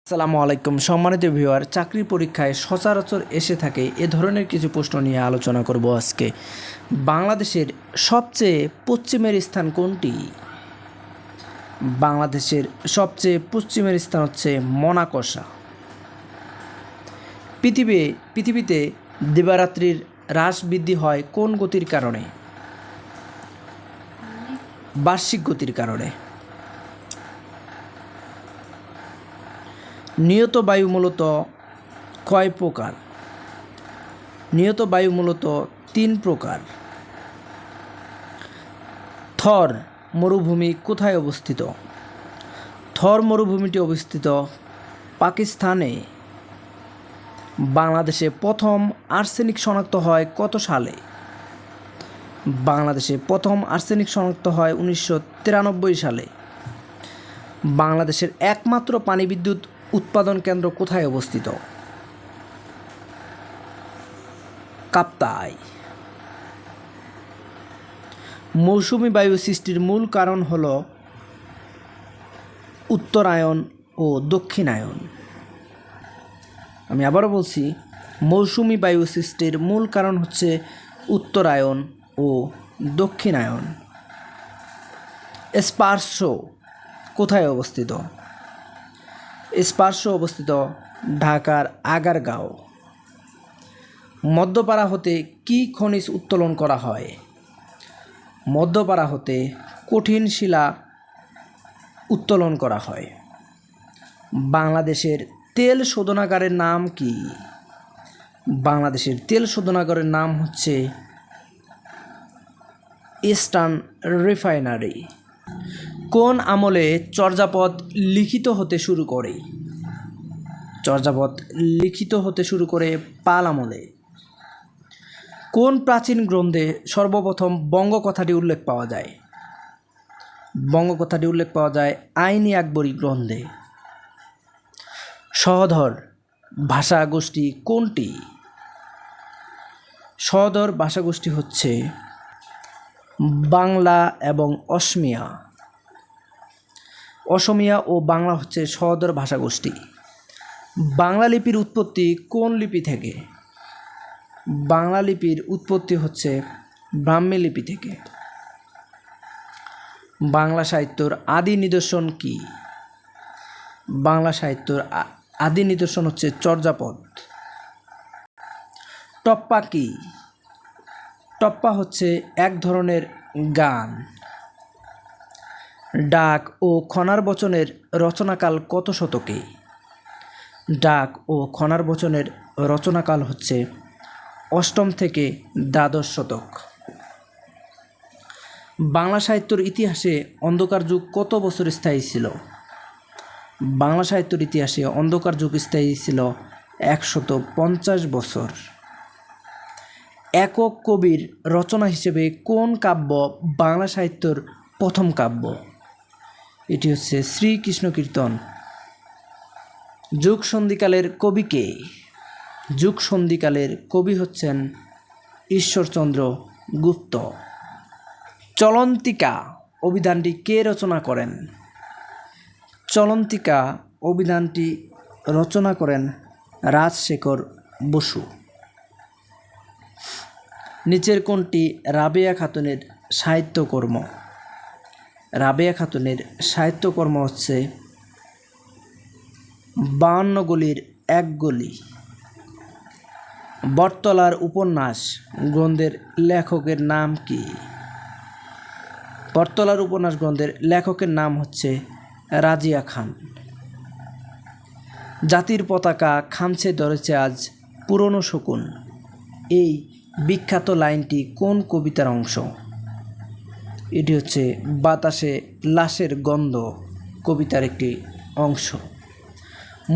আসসালামু আলাইকুম সম্মানিত ভিউয়ার, চাকরি পরীক্ষায় সচরাচর এসে থাকে এ ধরনের কিছু প্রশ্ন নিয়ে আলোচনা করব আজকে। বাংলাদেশের সবচেয়ে পশ্চিমের স্থান কোনটি? বাংলাদেশের সবচেয়ে পশ্চিমের স্থান হচ্ছে মনাকশা। পৃথিবীতে দিবারাত্রির হ্রাস বৃদ্ধি হয় কোন গতির কারণে? বার্ষিক গতির কারণে। নিয়ত বায়ু মূলত কয় প্রকার? নিয়ত বায়ু মূলত 3 প্রকার। থর মরুভূমি কোথায় অবস্থিত? থর মরুভূমিটি অবস্থিত পাকিস্তানে। বাংলাদেশে প্রথম আর্সেনিক শনাক্ত হয় কত সালে? বাংলাদেশে প্রথম আর্সেনিক শনাক্ত হয় 1993 সালে। বাংলাদেশের একমাত্র পানি বিদ্যুৎ উৎপাদন কেন্দ্র কোথায় অবস্থিত? কাপ্তাই। মৌসুমী বায়ু সৃষ্টির মূল কারণ হল উত্তরায়ণ ও দক্ষিণায়ন। আমি আবারও বলছি, মৌসুমী বায়ু সৃষ্টির মূল কারণ হচ্ছে উত্তরায়ণ ও দক্ষিণায়ন। স্পার্শ কোথায় অবস্থিত? স্পার্শ অবস্থিত ঢাকার আগারগাঁও। মধ্যপাড়া হতে কী খনিজ উত্তোলন করা হয়? মধ্যপাড়া হতে কঠিন শিলা উত্তোলন করা হয়। বাংলাদেশের তেল শোধনাগারের নাম কি? বাংলাদেশের তেল শোধনাগারের নাম হচ্ছে ইস্টার্ন রিফাইনারি। কোন আমলে চর্যাপদ লিখিত হতে শুরু করে? চর্যাপদ লিখিত হতে শুরু করে পাল আমলে। কোন প্রাচীন গ্রন্থে সর্বপ্রথম বঙ্গ কথাটি উল্লেখ পাওয়া যায়? বঙ্গ কথাটি উল্লেখ পাওয়া যায় আইনি আকবরী গ্রন্থে। সহধর ভাষা গোষ্ঠী কোনটি? সহধর ভাষাগোষ্ঠী হচ্ছে বাংলা এবং অসমিয়া। অসমিয়া ও বাংলা হচ্ছে সহধর ভাষাগোষ্ঠী। বাংলা লিপির উৎপত্তি কোন লিপি থেকে? বাংলা লিপির উৎপত্তি হচ্ছে ব্রাহ্মী লিপি থেকে। বাংলা সাহিত্যর আদি নিদর্শন কি? বাংলা সাহিত্যর আদি নিদর্শন হচ্ছে চর্যাপদ। টপ্পা কি? টপ্পা হচ্ছে এক ধরনের গান। ডাক ও খনার বচনের রচনাকাল কত শতকে? ডাক ও খনার বচনের রচনাকাল হচ্ছে 8ম থেকে দ্বাদশ শতক। বাংলা সাহিত্যের ইতিহাসে অন্ধকার যুগ কত বছর স্থায়ী ছিল? বাংলা সাহিত্যের ইতিহাসে অন্ধকার যুগ স্থায়ী ছিল 150 বছর। একক কবির রচনা হিসেবে কোন কাব্য বাংলা সাহিত্যের প্রথম কাব্য? এটি হচ্ছে শ্রীকৃষ্ণ কীর্তন। যুগ সন্ধিকালের কবি কে? যুগ সন্ধিকালের কবি হচ্ছেন ঈশ্বরচন্দ্র গুপ্ত। চলন্তিকা অভিধানটি কে রচনা করেন? চলন্তিকা অভিধানটি রচনা করেন রাজশেখর বসু। নিচের কোনটি রাবেয়া খাতুনের সাহিত্যকর্ম? রাবেয়া খাতুনের সাহিত্যকর্ম হচ্ছে 52 গলির এক গলি। বটতলার উপন্যাস গ্রন্থের লেখকের নাম কি? বটতলার উপন্যাস গ্রন্থের লেখকের নাম হচ্ছে রাজিয়া খান। জাতির পতাকা খামছে ধরেছে আজ পুরনো শকুন। এই বিখ্যাত লাইনটি কোন কবিতার অংশ? এটি হচ্ছে বাতাসে লাশের গন্ধ কবিতার একটি অংশ।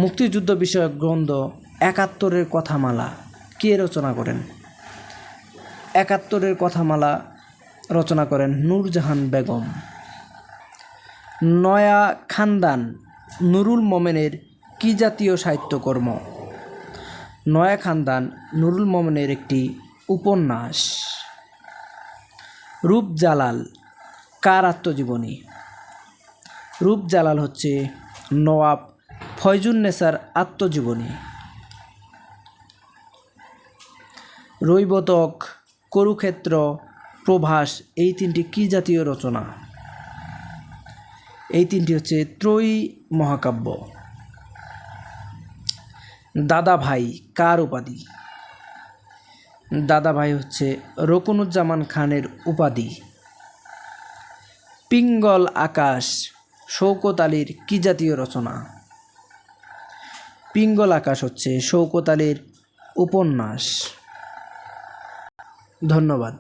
মুক্তিযুদ্ধ বিষয়ক গ্রন্থ ৭১-এর কথামালা কে রচনা করেন? ৭১-এর কথামালা রচনা করেন নূরজাহান বেগম। নয়া খানদান নুরুল মোমেনের কি জাতীয় সাহিত্যকর্ম? নয়া খানদান নুরুল মোমেনের একটি উপন্যাস। রূপজালাল কার আত্মজীবনী? রূপজালাল হচ্ছে নওয়াব ফয়জুন্নেসার আত্মজীবনী, রৈবতক, কুরুক্ষেত্র, প্রভাস এই তিনটি কি জাতীয় রচনা? এই তিনটি হচ্ছে ত্রয়ী মহাকাব্য। দাদাভাই কার উপাধি? দাদাভাই হচ্ছে রকুনুজ্জামান খানের উপাধি। পিঙ্গল আকাশ শওকত আলীর কি জাতীয় রচনা? পিঙ্গল আকাশ হচ্ছে শওকত আলীর উপন্যাস। ধন্যবাদ।